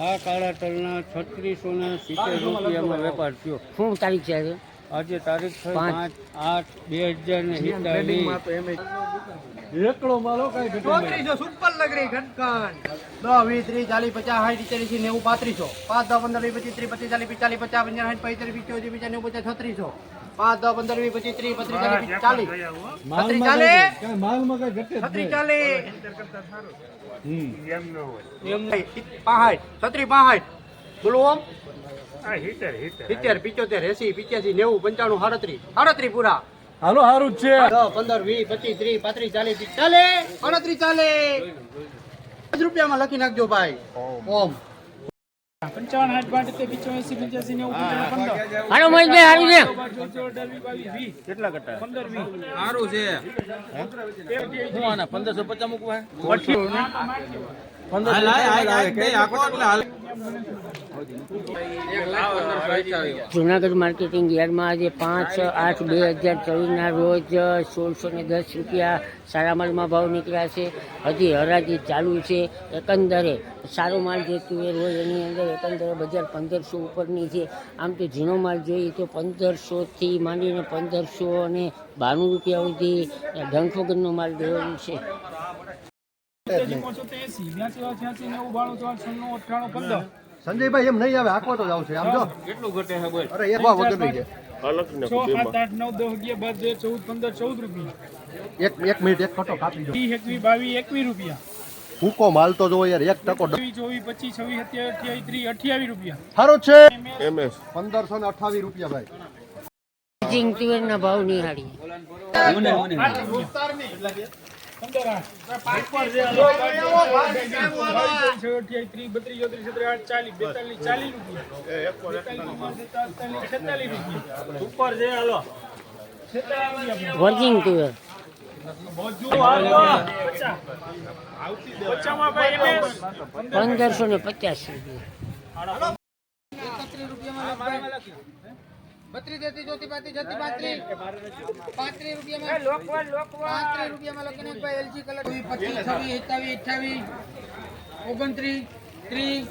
આ કાળા તલના 3670 રૂપિયામાં વેપાર થયો. શું તારીખ છે આજે? આજે તારીખ છે 5/8/2047. એકડો માલો કઈ ઘટે 3400 સુપર લગરી ઘટકન 10 20 30 40 50 60 70 80 90 35 5 10 15 20 25 30 35 40 માલમાં કઈ ઘટે 35 40 બોલો ઓમ 70 75 80 85 90 95 38 પૂરા હાલો હારું જ છે 10 15 20 25 30 35 40 38 રૂપિયામાં લખી નાખજો ભાઈ ઓમ 55 8 85 85 હાલો મહેશભાઈ હારું છે. કેટલા ઘટા 15 20 સારું છે હું આના 1550 મૂકવા 1500 જુનાગઢ માર્કેટિંગ યાર્ડમાં આજે 5/8/2024 રોજ 1610 રૂપિયા સારા માલમાં ભાવ નીકળ્યા છે. હજી હરાજી ચાલુ છે. એકંદરે સારો માલ જે તુવેર હોય એની અંદર એકંદરે બજાર 1500 ઉપરની છે. આમ તો ઝીણો માલ જોઈએ તો 1500થી માંડીને 1592 રૂપિયા સુધી ડંખ વગરનો માલ દેવાનો છે. 85 સંજયભાઈ એમ નહીં આવે આખો તો જ આવશે આમ જો કેટલું ઘટે છે બોલ અરે એક વા વગર નહીં 6 7 8 9 10 11 12 13 14 15 14 રૂપિયા એક મિનિટ એક ફોટો કાપી દો 21 22 રૂપિયા ભૂકો માલ તો જો યાર 1 ટકો 24 25 26 27 28 રૂપિયા સારો છે એમએસ 1528 રૂપિયા ભાઈ જીંગ તુવેરના ભાવ નિહાળી 15 વર્કિંગ તુવેર 1550 રૂપિયા 32 રૂપિયામાં લખીને ભાઈ એલજી કલર 25 26 27 28 29 30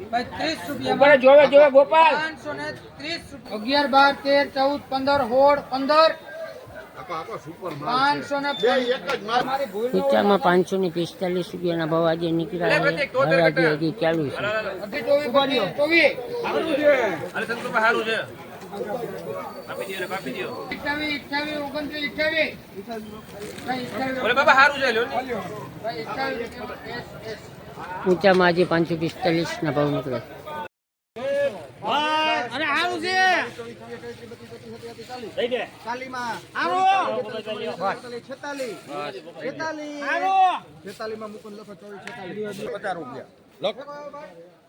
31 રૂપિયા જોવે ગોપાલ 530 રૂપિયા 11 12 13 14 15 કુચામાં 545 રૂપિયાના ભાવ આજે નીકળ્યા છે. હરાજી હજી ચાલુ છે. 28 ઊંચામાં આજે 545 ના ભાવ નીકળ્યા.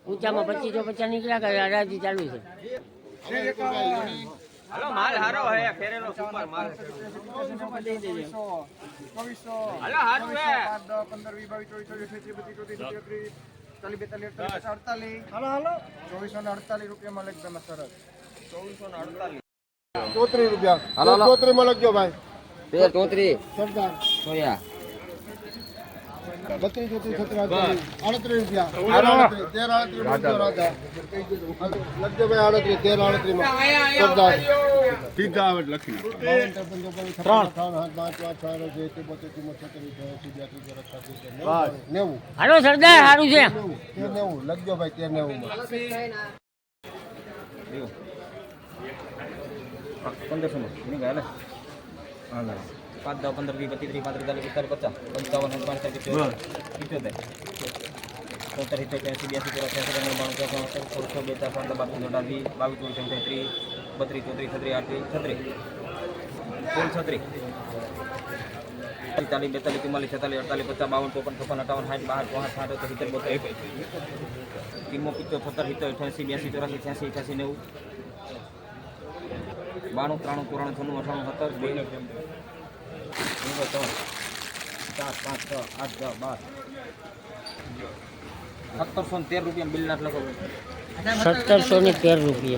ઊંચામાં 2550 નીકળ્યા કે હરાજી ચાલુ છે. માલ હારો હે ફેરેલો સુપર માલ હાલો હારું હે 15 20 22 23 24 રૂપિયામાં લખી સરસ 2448 રૂપિયા હાલો 34 માં લખજો ભાઈ 33 સરદાર સોયા 32 33 38 રૂપિયા 13 રાજા લખજો ભાઈ 38 13 માં સરદાર સીધા આવે લખી 90 હાલો સરદાર સારું છે. 90 લખજો ભાઈ 13 માં 1500 ની ગાલે હાલે 5 10 15 20 25 30 35 40 45 50 55 1713 રૂપિયા બિલ ના લખો 1713 રૂપિયા